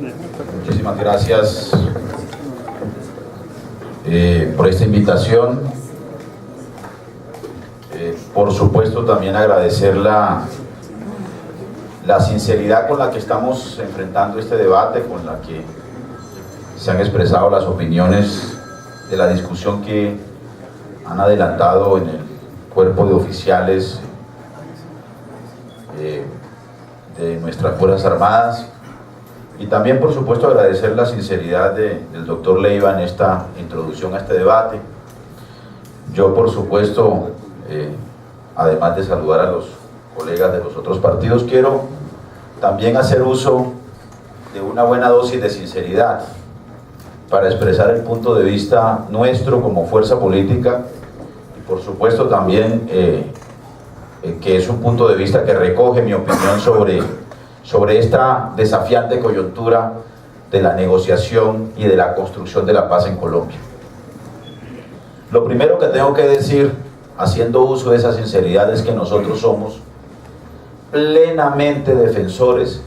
Muchísimas gracias por esta invitación. Por supuesto, también agradecer la sinceridad con la que estamos enfrentando este debate, con la que se han expresado las opiniones de la discusión que han adelantado en el cuerpo de oficiales de nuestras Fuerzas Armadas, y también por supuesto agradecer la sinceridad del doctor Leiva en esta introducción a este debate. Yo por supuesto, además de saludar a los colegas de los otros partidos, quiero también hacer uso de una buena dosis de sinceridad para expresar el punto de vista nuestro como fuerza política, y por supuesto también que es un punto de vista que recoge mi opinión sobre esta desafiante coyuntura de la negociación y de la construcción de la paz en Colombia. Lo primero que tengo que decir, haciendo uso de esa sinceridad, es que nosotros somos plenamente defensores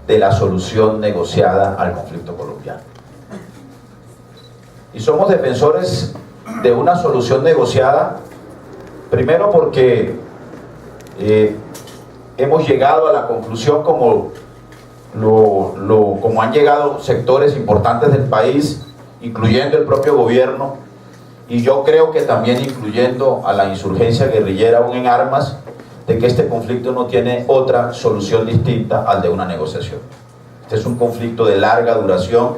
de la solución negociada al conflicto colombiano. Y somos defensores de una solución negociada, primero porque hemos llegado a la conclusión, como han llegado sectores importantes del país, incluyendo el propio gobierno, y yo creo que también incluyendo a la insurgencia guerrillera aún en armas, de que este conflicto no tiene otra solución distinta al de una negociación. Este es un conflicto de larga duración.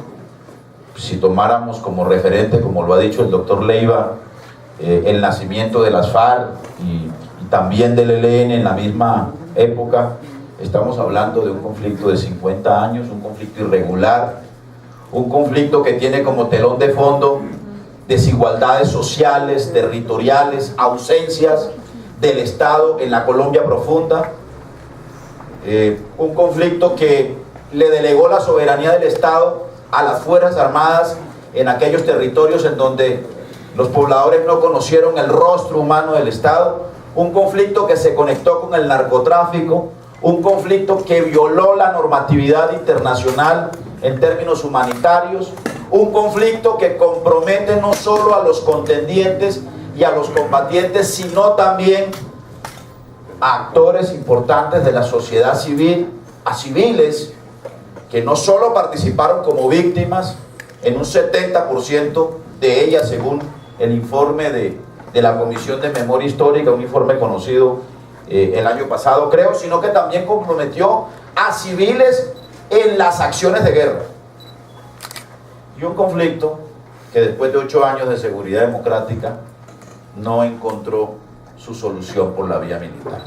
Si tomáramos como referente, como lo ha dicho el doctor Leiva, el nacimiento de las FARC y también del ELN en la misma época, estamos hablando de un conflicto de 50 años, un conflicto irregular, un conflicto que tiene como telón de fondo desigualdades sociales, territoriales, ausencias del Estado en la Colombia profunda, un conflicto que le delegó la soberanía del Estado a las Fuerzas Armadas en aquellos territorios en donde los pobladores no conocieron el rostro humano del Estado, un conflicto que se conectó con el narcotráfico, un conflicto que violó la normatividad internacional en términos humanitarios, un conflicto que compromete no solo a los contendientes y a los combatientes, sino también a actores importantes de la sociedad civil, a civiles que no solo participaron como víctimas, en un 70% de ellas, según el informe de la Comisión de Memoria Histórica, un informe conocido el año pasado, creo, sino que también comprometió a civiles en las acciones de guerra. Y un conflicto que después de 8 años de seguridad democrática no encontró su solución por la vía militar.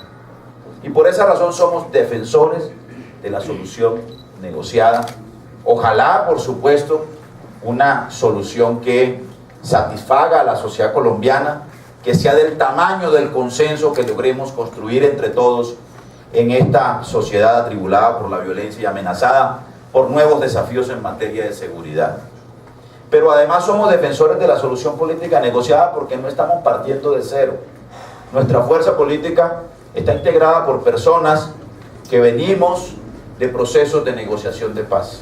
Y por esa razón somos defensores de la solución negociada. Ojalá, por supuesto, una solución que satisfaga a la sociedad colombiana, que sea del tamaño del consenso que logremos construir entre todos en esta sociedad atribulada por la violencia y amenazada por nuevos desafíos en materia de seguridad. Pero además somos defensores de la solución política negociada porque no estamos partiendo de cero. Nuestra fuerza política está integrada por personas que venimos de procesos de negociación de paz.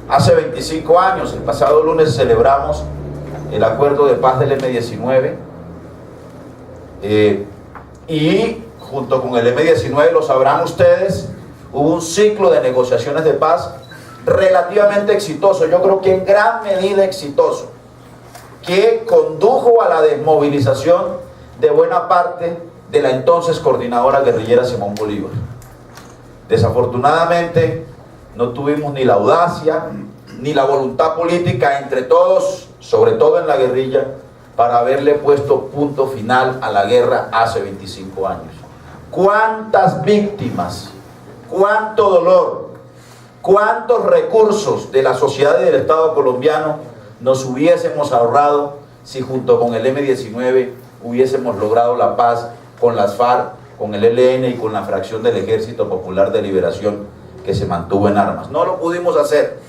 Hace 25 años, el pasado lunes, celebramos el acuerdo de paz del M-19 y junto con el M-19, lo sabrán ustedes, hubo un ciclo de negociaciones de paz relativamente exitoso, yo creo que en gran medida exitoso, que condujo a la desmovilización de buena parte de la entonces coordinadora guerrillera Simón Bolívar. Desafortunadamente no tuvimos ni la audacia ni la voluntad política entre todos, sobre todo en la guerrilla, para haberle puesto punto final a la guerra hace 25 años. ¿Cuántas víctimas, cuánto dolor, cuántos recursos de la sociedad y del Estado colombiano nos hubiésemos ahorrado si junto con el M-19 hubiésemos logrado la paz con las FARC, con el ELN y con la fracción del Ejército Popular de Liberación que se mantuvo en armas? No lo pudimos hacer.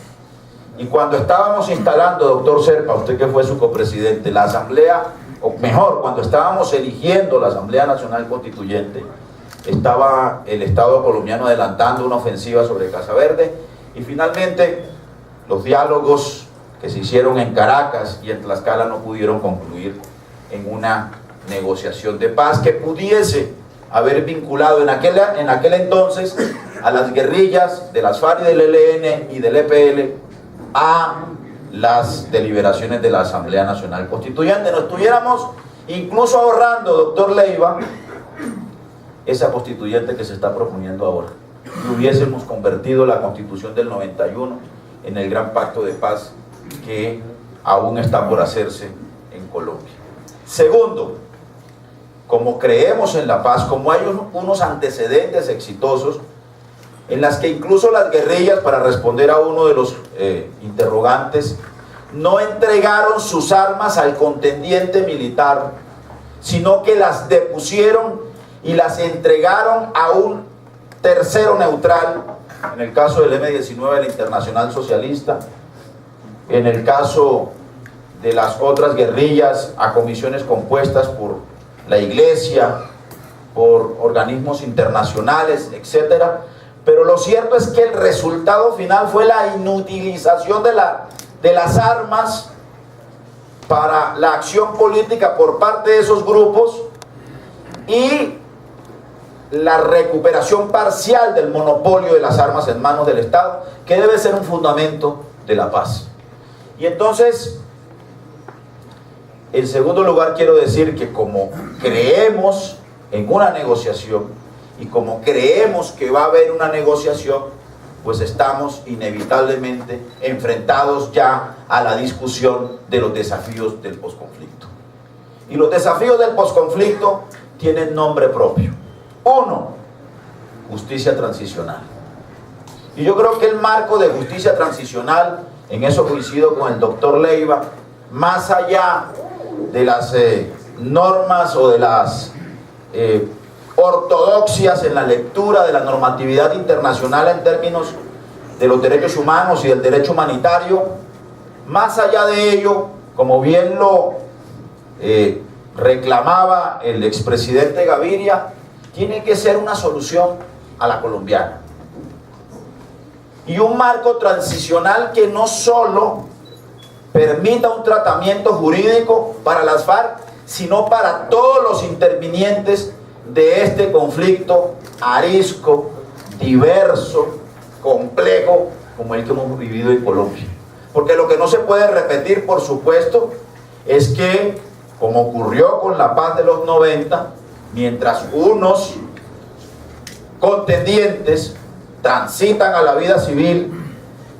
Y cuando estábamos instalando, doctor Serpa, usted que fue su copresidente, la asamblea, o mejor, cuando estábamos eligiendo la Asamblea Nacional Constituyente, estaba el Estado colombiano adelantando una ofensiva sobre Casa Verde, y finalmente los diálogos que se hicieron en Caracas y en Tlaxcala no pudieron concluir en una negociación de paz que pudiese haber vinculado en aquel entonces a las guerrillas de las FARC y del ELN y del EPL a las deliberaciones de la Asamblea Nacional Constituyente. Nos estuviéramos incluso ahorrando, doctor Leiva, esa constituyente que se está proponiendo ahora. Y hubiésemos convertido la Constitución del 91 en el gran pacto de paz que aún está por hacerse en Colombia. Segundo, como creemos en la paz, como hay unos antecedentes exitosos en las que incluso las guerrillas, para responder a uno de los interrogantes, no entregaron sus armas al contendiente militar, sino que las depusieron y las entregaron a un tercero neutral, en el caso del M-19 de la Internacional Socialista, en el caso de las otras guerrillas, a comisiones compuestas por la Iglesia, por organismos internacionales, etcétera. Pero lo cierto es que el resultado final fue la inutilización de las armas para la acción política por parte de esos grupos y la recuperación parcial del monopolio de las armas en manos del Estado, que debe ser un fundamento de la paz. Y entonces, en segundo lugar, quiero decir que como creemos en una negociación y como creemos que va a haber una negociación, pues estamos inevitablemente enfrentados ya a la discusión de los desafíos del posconflicto. Y los desafíos del posconflicto tienen nombre propio. Uno, justicia transicional. Y yo creo que el marco de justicia transicional, en eso coincido con el doctor Leiva, más allá de las normas o de las ortodoxias en la lectura de la normatividad internacional en términos de los derechos humanos y del derecho humanitario, más allá de ello, como bien lo reclamaba el expresidente Gaviria, tiene que ser una solución a la colombiana. Y un marco transicional que no solo permita un tratamiento jurídico para las FARC, sino para todos los intervinientes de este conflicto arisco, diverso, complejo, como el que hemos vivido en Colombia. Porque lo que no se puede repetir, por supuesto, es que, como ocurrió con la paz de los 90, mientras unos contendientes transitan a la vida civil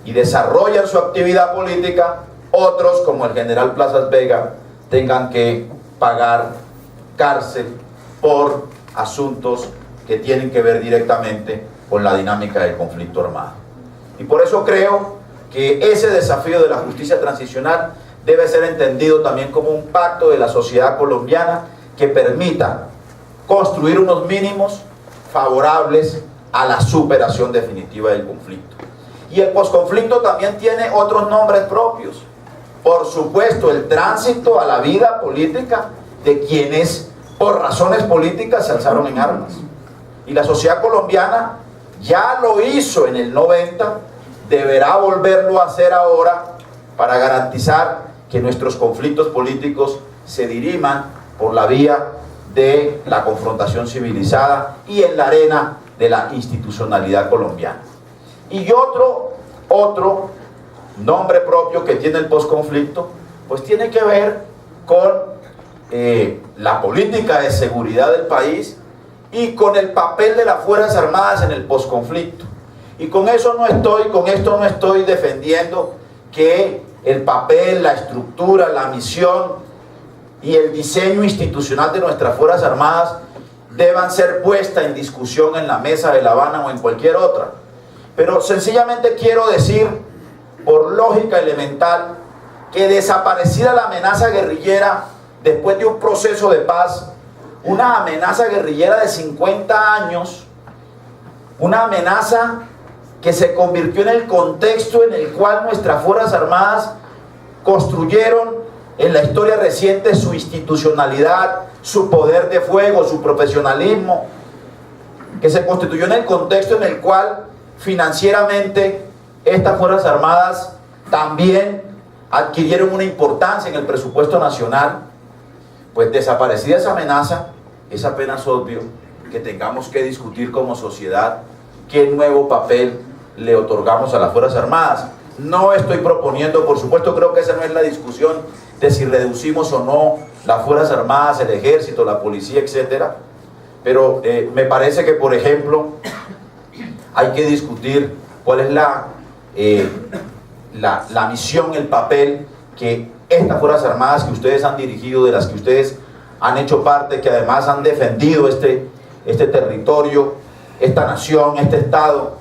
y desarrollan su actividad política, otros, como el general Plazas Vega, tengan que pagar cárcel por asuntos que tienen que ver directamente con la dinámica del conflicto armado. Y por eso creo que ese desafío de la justicia transicional debe ser entendido también como un pacto de la sociedad colombiana que permita construir unos mínimos favorables a la superación definitiva del conflicto. Y el posconflicto también tiene otros nombres propios. Por supuesto, el tránsito a la vida política de quienes por razones políticas se alzaron en armas. Y la sociedad colombiana ya lo hizo en el 90, deberá volverlo a hacer ahora para garantizar que nuestros conflictos políticos se diriman por la vía de la confrontación civilizada y en la arena de la institucionalidad colombiana. Y otro nombre propio que tiene el posconflicto, pues tiene que ver con la política de seguridad del país y con el papel de las Fuerzas Armadas en el posconflicto. Y con esto no estoy defendiendo que el papel, la estructura, la misión y el diseño institucional de nuestras Fuerzas Armadas deban ser puestas en discusión en la mesa de La Habana o en cualquier otra. Pero sencillamente quiero decir, por lógica elemental, que desaparecida la amenaza guerrillera después de un proceso de paz, una amenaza guerrillera de 50 años, una amenaza que se convirtió en el contexto en el cual nuestras Fuerzas Armadas construyeron en la historia reciente su institucionalidad, su poder de fuego, su profesionalismo, que se constituyó en el contexto en el cual financieramente estas Fuerzas Armadas también adquirieron una importancia en el presupuesto nacional, pues desaparecida esa amenaza, es apenas obvio que tengamos que discutir como sociedad qué nuevo papel le otorgamos a las Fuerzas Armadas. No estoy proponiendo, por supuesto, creo que esa no es la discusión de si reducimos o no las Fuerzas Armadas, el Ejército, la Policía, etcétera. Pero me parece que, por ejemplo, hay que discutir cuál es la misión, el papel que estas Fuerzas Armadas que ustedes han dirigido, de las que ustedes han hecho parte, que además han defendido este territorio, esta nación, este Estado,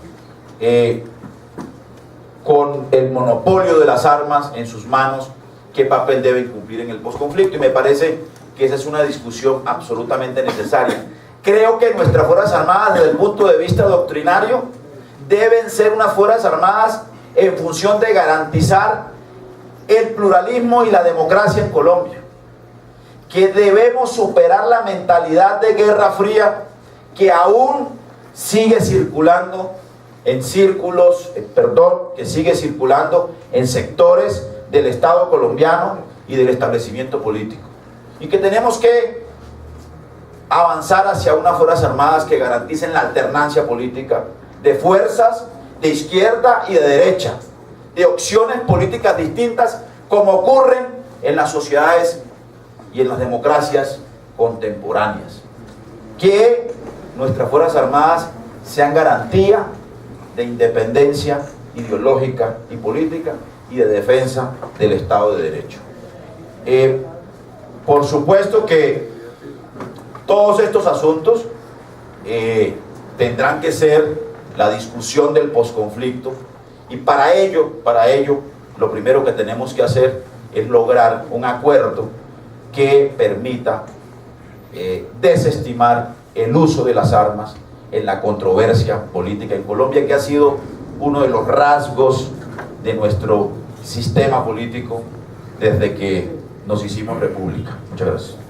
con el monopolio de las armas en sus manos, qué papel deben cumplir en el posconflicto. Y me parece que esa es una discusión absolutamente necesaria. Creo que nuestras Fuerzas Armadas, desde el punto de vista doctrinario, deben ser unas Fuerzas Armadas en función de garantizar el pluralismo y la democracia en Colombia. Que debemos superar la mentalidad de Guerra Fría que aún sigue circulando en círculos, que sigue circulando en sectores del Estado colombiano y del establecimiento político. Y que tenemos que avanzar hacia unas Fuerzas Armadas que garanticen la alternancia política de fuerzas de izquierda y de derecha, de opciones políticas distintas, como ocurren en las sociedades y en las democracias contemporáneas. Que nuestras Fuerzas Armadas sean garantía de independencia ideológica y política y de defensa del Estado de Derecho. Por supuesto que todos estos asuntos tendrán que ser la discusión del posconflicto, y para ello lo primero que tenemos que hacer es lograr un acuerdo que permita desestimar el uso de las armas en la controversia política en Colombia, que ha sido uno de los rasgos de nuestro sistema político desde que nos hicimos república. Muchas gracias.